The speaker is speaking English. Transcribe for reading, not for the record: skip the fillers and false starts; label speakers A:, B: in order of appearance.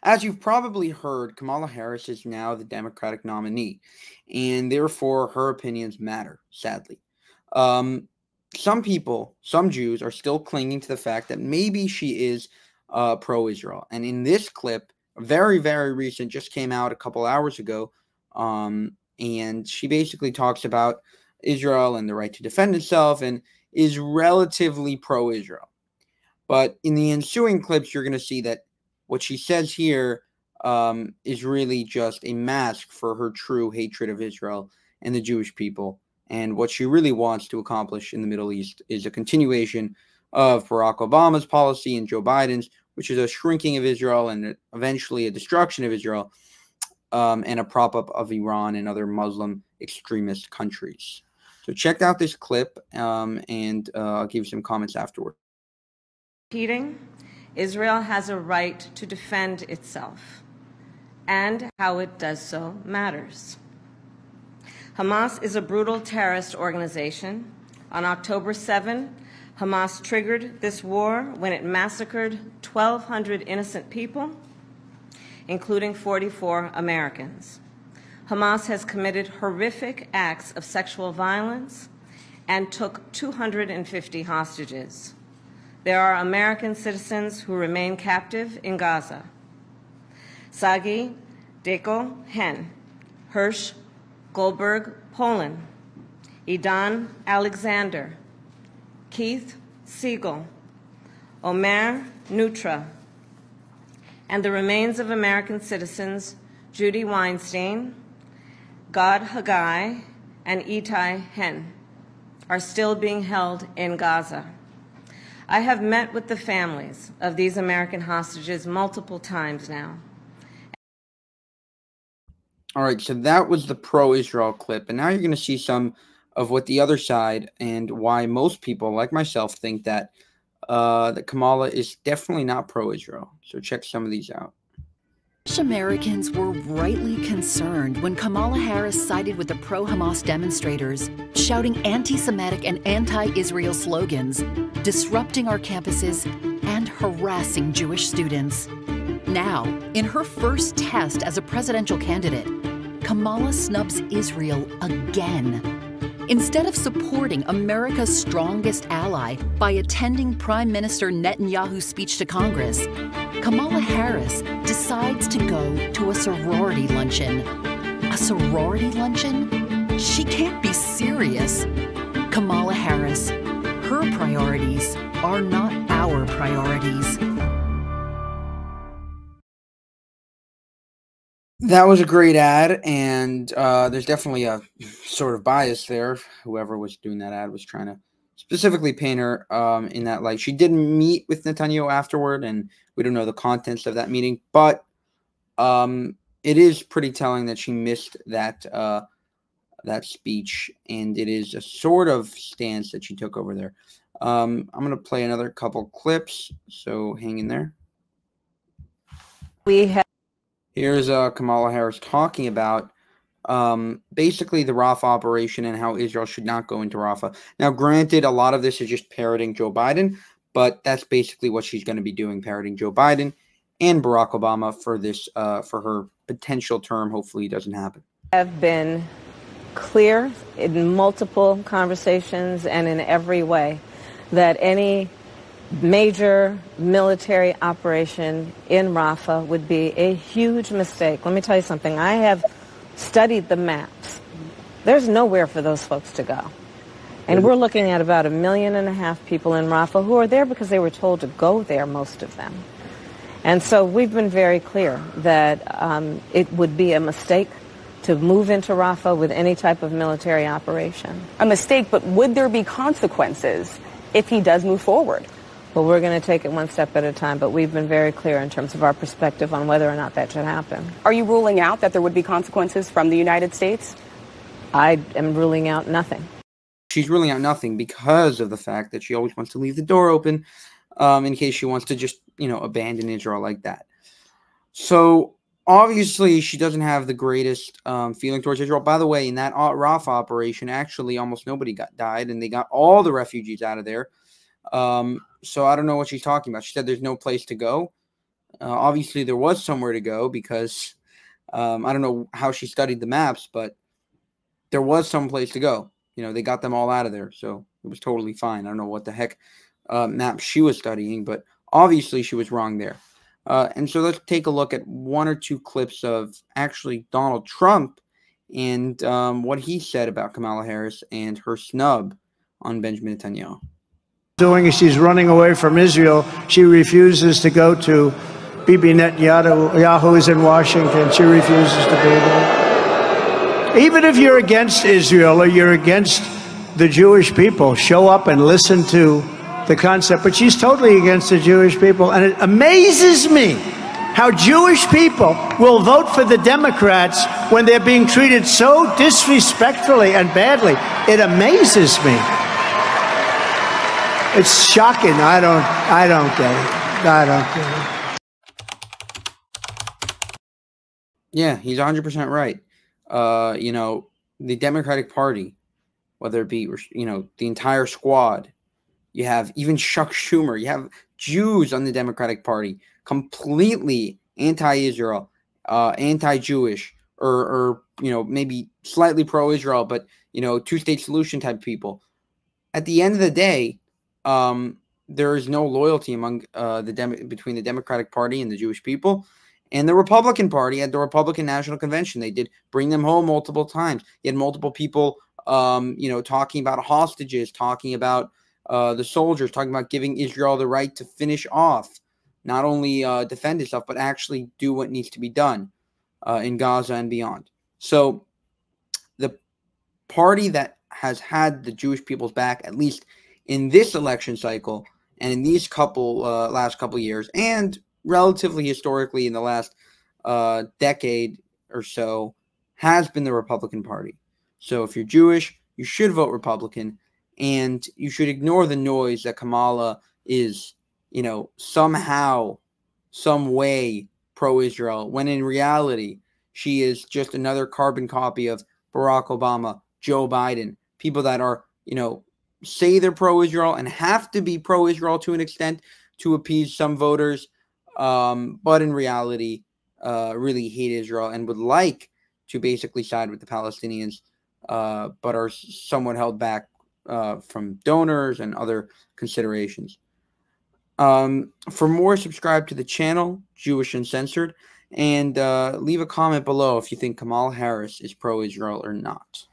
A: As you've probably heard, Kamala Harris is now the Democratic nominee, and therefore her opinions matter, sadly. Some people, some Jews, are still clinging to the fact that maybe she is pro-Israel. And in this clip, very, very recent, just came out a couple hours ago, and she basically talks about Israel and the right to defend itself and is relatively pro-Israel. But in the ensuing clips, you're going to see that what she says here is really just a mask for her true hatred of Israel and the Jewish people. And what she really wants to accomplish in the Middle East is a continuation of Barack Obama's policy and Joe Biden's, which is a shrinking of Israel and eventually a destruction of Israel, and a prop-up of Iran and other Muslim extremist countries. So check out this clip, and I'll give you some comments afterward.
B: Repeating, Israel has a right to defend itself, and how it does so matters. Hamas is a brutal terrorist organization. On October 7, Hamas triggered this war when it massacred 1,200 innocent people, including 44 Americans. Hamas has committed horrific acts of sexual violence and took 250 hostages. There are American citizens who remain captive in Gaza. Sagi Deko Hen, Hirsch Goldberg, Poland, Idan Alexander, Keith Siegel, Omer Nutra, and the remains of American citizens Judy Weinstein, Gad Haggai, and Itai Hen are still being held in Gaza. I have met with the families of these American hostages multiple times now.
A: All right, so that was the pro-Israel clip, and now you're going to see some of what the other side and why most people, like myself, think that that Kamala is definitely not pro-Israel. So check some of these out.
C: Americans were rightly concerned when Kamala Harris sided with the pro-Hamas demonstrators, shouting anti-Semitic and anti-Israel slogans, disrupting our campuses, and harassing Jewish students. Now, in her first test as a presidential candidate, Kamala snubs Israel again. Instead of supporting America's strongest ally by attending Prime Minister Netanyahu's speech to Congress, Kamala Harris decides to go to a sorority luncheon. A sorority luncheon? She can't be serious. Kamala Harris, her priorities are not our priorities.
A: That was a great ad, and there's definitely a sort of bias there. Whoever was doing that ad was trying to specifically paint her in that light. She did meet with Netanyahu afterward, and we don't know the contents of that meeting, but it is pretty telling that she missed that that speech, and it is a sort of stance that she took over there. I'm going to play another couple clips, so hang in there. Here's Kamala Harris talking about basically the Rafah operation and how Israel should not go into Rafah. Now, granted, a lot of this is just parroting Joe Biden, but that's basically what she's going to be doing, parroting Joe Biden and Barack Obama for this for her potential term. Hopefully, it doesn't happen.
B: Have been clear in multiple conversations and in every way that any major military operation in Rafah would be a huge mistake. Let me tell you something. I have studied the maps. There's nowhere for those folks to go. And we're looking at about 1.5 million people in Rafah who are there because they were told to go there, most of them. And so we've been very clear that it would be a mistake to move into Rafah with any type of military operation.
D: A mistake, but would there be consequences if he does move forward?
B: Well, we're going to take it one step at a time, but we've been very clear in terms of our perspective on whether or not that should happen.
D: Are you ruling out that there would be consequences from the United States?
B: I am ruling out nothing.
A: She's ruling out nothing because of the fact that she always wants to leave the door open in case she wants to just, abandon Israel like that. So obviously she doesn't have the greatest feeling towards Israel. By the way, in that Rafah operation, actually almost nobody died, and they got all the refugees out of there. So I don't know what she's talking about. She said there's no place to go. Obviously, there was somewhere to go because I don't know how she studied the maps, but there was some place to go. You know, they got them all out of there, so it was totally fine. I don't know what the heck map she was studying, but obviously she was wrong there. And so let's take a look at one or two clips of actually Donald Trump and what he said about Kamala Harris and her snub on Benjamin Netanyahu.
E: Doing is she's running away from Israel. She refuses to go to Bibi Netanyahu is in Washington. She refuses to be there. Even if you're against Israel or you're against the Jewish people, show up and listen to the concept. But she's totally against the Jewish people. And it amazes me how Jewish people will vote for the Democrats when they're being treated so disrespectfully and badly. It amazes me. It's shocking. I don't get it. I don't get it.
A: Yeah, he's 100% right. You know, the Democratic Party, whether it be, you know, the entire squad, you have even Chuck Schumer, you have Jews on the Democratic Party, completely anti-Israel, anti-Jewish, or, you know, maybe slightly pro-Israel, but, you know, two-state solution type people. At the end of the day, there is no loyalty among between the Democratic Party and the Jewish people. And the Republican Party at the Republican National Convention, they did bring them home multiple times. You had multiple people, you know, talking about hostages, talking about the soldiers, talking about giving Israel the right to finish off, not only defend itself, but actually do what needs to be done in Gaza and beyond. So the party that has had the Jewish people's back, at least in this election cycle and in these last couple years, and relatively historically in the last decade or so, has been the Republican Party. So if you're Jewish, you should vote Republican, and you should ignore the noise that Kamala is, you know, somehow, some way pro-Israel, when in reality, she is just another carbon copy of Barack Obama, Joe Biden, people that are, you know, say they're pro-Israel and have to be pro-Israel to an extent to appease some voters, but in reality, really hate Israel and would like to basically side with the Palestinians, but are somewhat held back from donors and other considerations. For more, subscribe to the channel, Jewish Uncensored, and leave a comment below if you think Kamala Harris is pro-Israel or not.